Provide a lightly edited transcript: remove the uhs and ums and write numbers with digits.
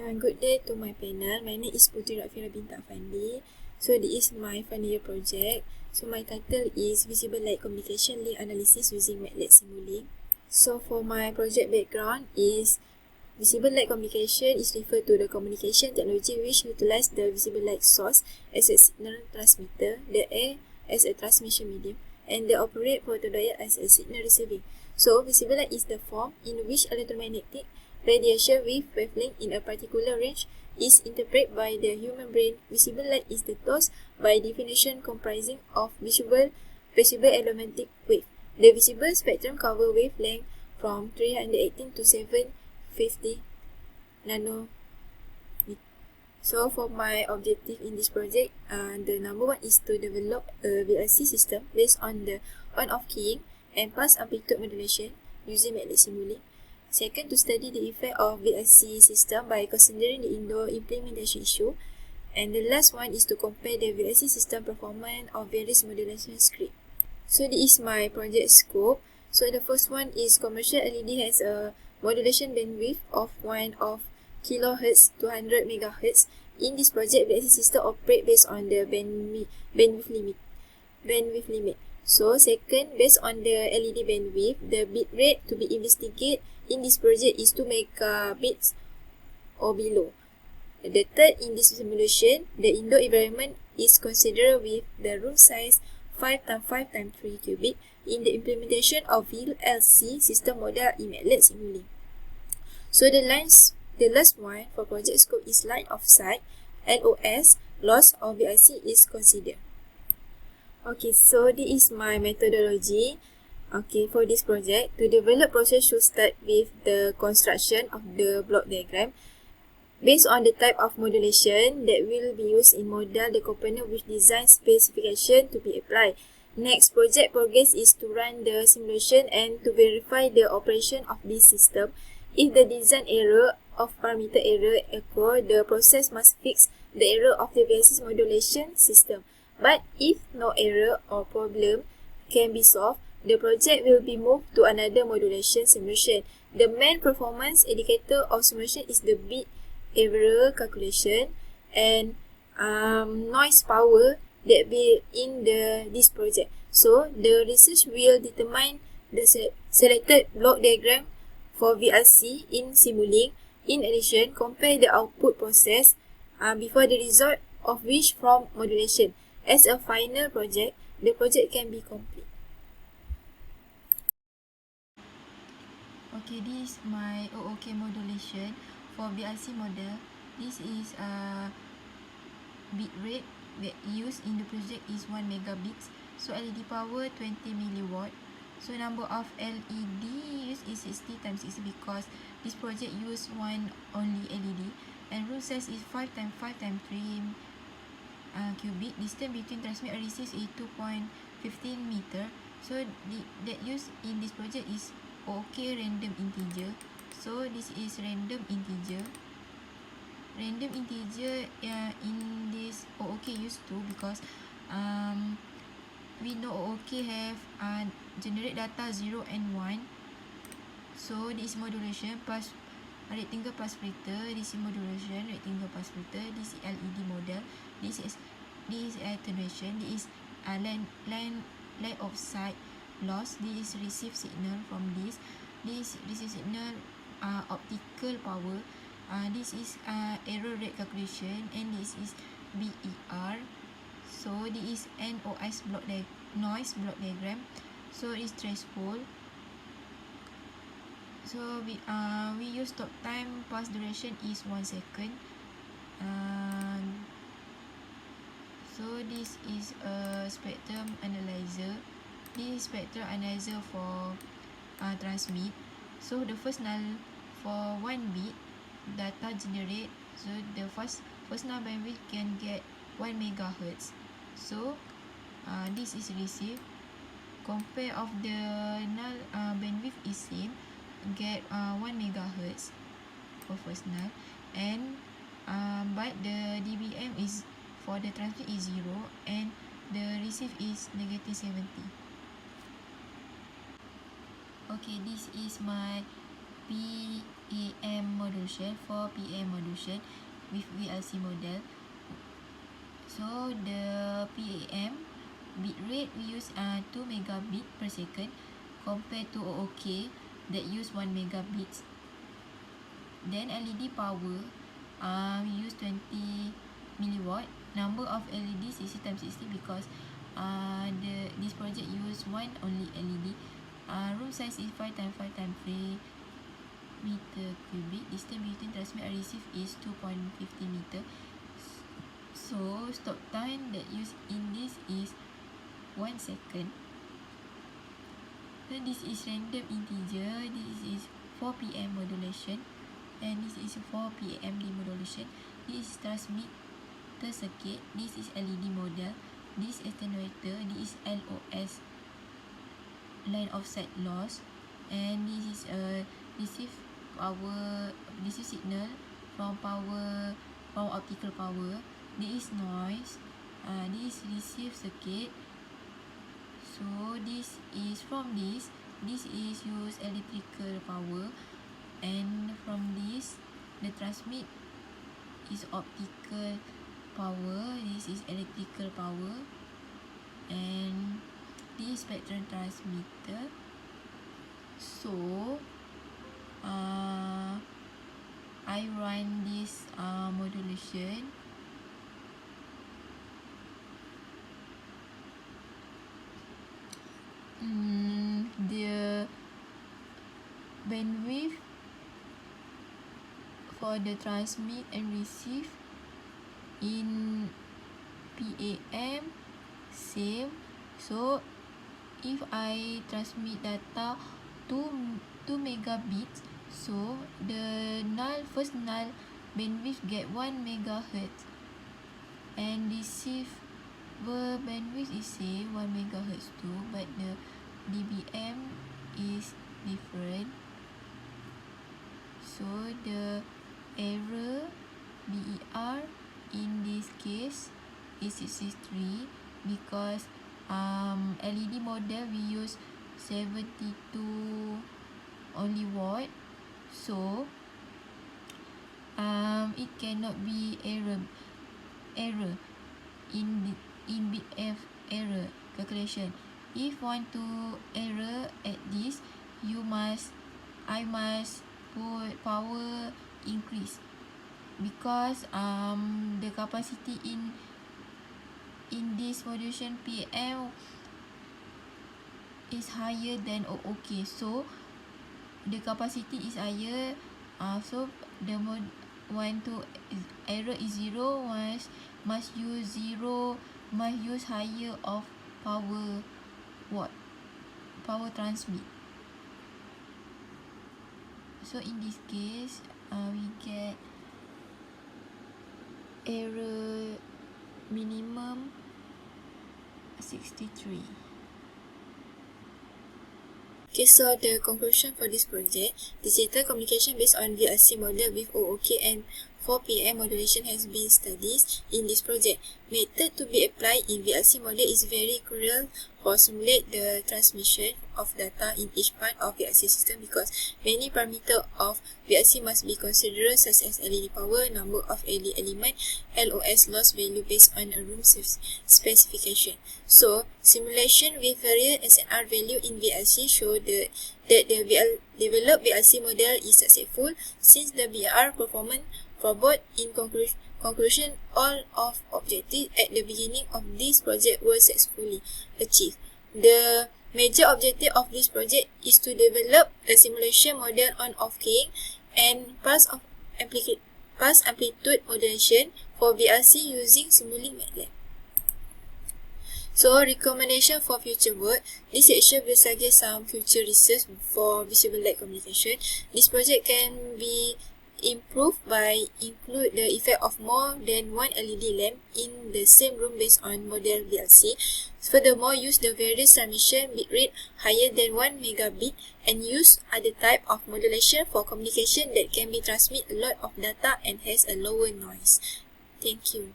Good day to my panel. My name is Putri Rafira Bintang Fandi. So this is my final year project. So my title is Visible Light Communication Link Analysis using MATLAB SIMULINK. So for my project background is visible light communication is referred to the communication technology which utilize the visible light source as a signal transmitter, the air as a transmission medium, and the operate photodiode as a signal receiving. So visible light is the form in which electromagnetic radiation with wavelength in a particular range is interpreted by the human brain. Visible light is the thought by definition comprising of visible electromagnetic wave. The visible spectrum cover wavelength from 318 to 750 nanometer. So for my objective in this project, the number one is to develop a VLC system based on the on-off keying and pulse amplitude modulation using MATLAB SIMULINK. Second, to study the effect of VLC system by considering the indoor implementation issue. And the last one is to compare the VLC system performance of various modulation script. So this is my project scope. So the first one is commercial LED has a modulation bandwidth of 1 kHz to 100 MHz. In this project, VLC system operate based on the bandwidth limit. So second, based on the LED bandwidth, the bit rate to be investigated in this project is 2 megabits or below. The third, in this simulation, the indoor environment is considered with the room size 5 x 5 x 3 cubic in the implementation of VLC system model in MATLAB SIMULINK. So the last one for project scope is line of sight, LOS, loss of VLC is considered. Okay, so this is my methodology. Okay, for this project, to develop process should start with the construction of the block diagram. Based on the type of modulation that will be used in model the component with design specification to be applied. Next, project progress is to run the simulation and to verify the operation of this system. If the design error of parameter error occur, the process must fix the error of the VLC modulation system. But if no error or problem can be solved, the project will be moved to another modulation simulation. The main performance indicator of simulation is the bit error calculation and noise power that be in this project. So the research will determine the selected block diagram for VLC in Simulink. In addition, compare the output process before the result of which from modulation. As a final project, the project can be complete. Okay, this is my OOK modulation for VLC model. This is bit rate that used in the project is 1 megabits. So LED power 20 milliwatt. So number of LED used is 60 times 60 because this project use one only LED. And room size is 5 x 5 x 3 cubic. Distance between transmit and receive is 2.15 meter. So that used in this project is OK random integer. So this is random integer. Random integer in this OK used to because we know OK have generate data 0 and 1. So this is modulation plus rectangle plus splitter. This is modulation, rectangle plus splitter. This is LED model. This is attenuation. This is line of sight loss. This is receive signal from this. This receive signal optical power. This is error rate calculation, and this is BER. So this is NOS noise block diagram. So it's threshold. So we use stop time pulse duration is 1 second. So this is a spectrum analyzer. This is spectrum analyzer for transmit. So the first null for 1 bit data generate. So the first null bandwidth can get 1 megahertz. So this is received. Compare of the null bandwidth is same, get 1 megahertz for first null, and but the dBm is for the transmit is 0 and the receive is -70. Okay, this is my AM modulation, 4 PM modulation with VLC model. So the PAM bit rate we use 2 megabit per second compared to OOK that use 1 megabit. Then LED power we use 20 milliwatt. Number of LEDs 60 times 60 because this project use one only LED. Room size is 5 times 5 times 3 meter cubic. Distance between transmit and receive is 2.50 meter. So stop time that used in this is 1 second. Then this is random integer. This is 4 PM modulation, and this is 4 PM demodulation. This is transmitter circuit. This is LED model. This attenuator. This is LOS, line offset loss, and this is receive signal from optical power. This is noise. This is receive circuit. So this is from this is use electrical power, and from this the transmit is optical power. This is electrical power, and this spectrum transmitter. So I run this modulation. The bandwidth for the transmit and receive in PAM same. So if I transmit data 2 megabits, so the first null bandwidth get 1 megahertz, and receiver bandwidth is same 1 megahertz too, but the dBm is different. So the error BER in this case is 63 because LED model we use 72 only watt, so it cannot be error in BF error calculation. If want to error at this, I must put power increase, because the capacity in this modulation PM is higher than OOK, so the capacity is higher. So the want to error is 0, must use higher of power transmit. So in this case we get error minimum 63. Okay, so the conclusion for this project, digital communication based on VLC model with OOK and 4 PM modulation has been studied in this project. Method to be applied in VLC model is very crucial for simulate the transmission of data in each part of VLC system, because many parameters of VLC must be considered, such as LED power, number of LED element, LOS loss value based on a room specification. So simulation with various SNR value in VLC show that the developed VLC model is successful, since the VR performance for both. In conclusion, all of objectives at the beginning of this project were successfully achieved. The major objective of this project is to develop a simulation model on off-keying and pulse amplitude modulation for VLC using Simulink MATLAB. So, recommendation for future work. This section will suggest some future research for visible light communication. This project can be improved by include the effect of more than one LED lamp in the same room based on model VLC. Furthermore, use the various transmission bitrate higher than 1 megabit and use other type of modulation for communication that can be transmit a lot of data and has a lower noise. Thank you.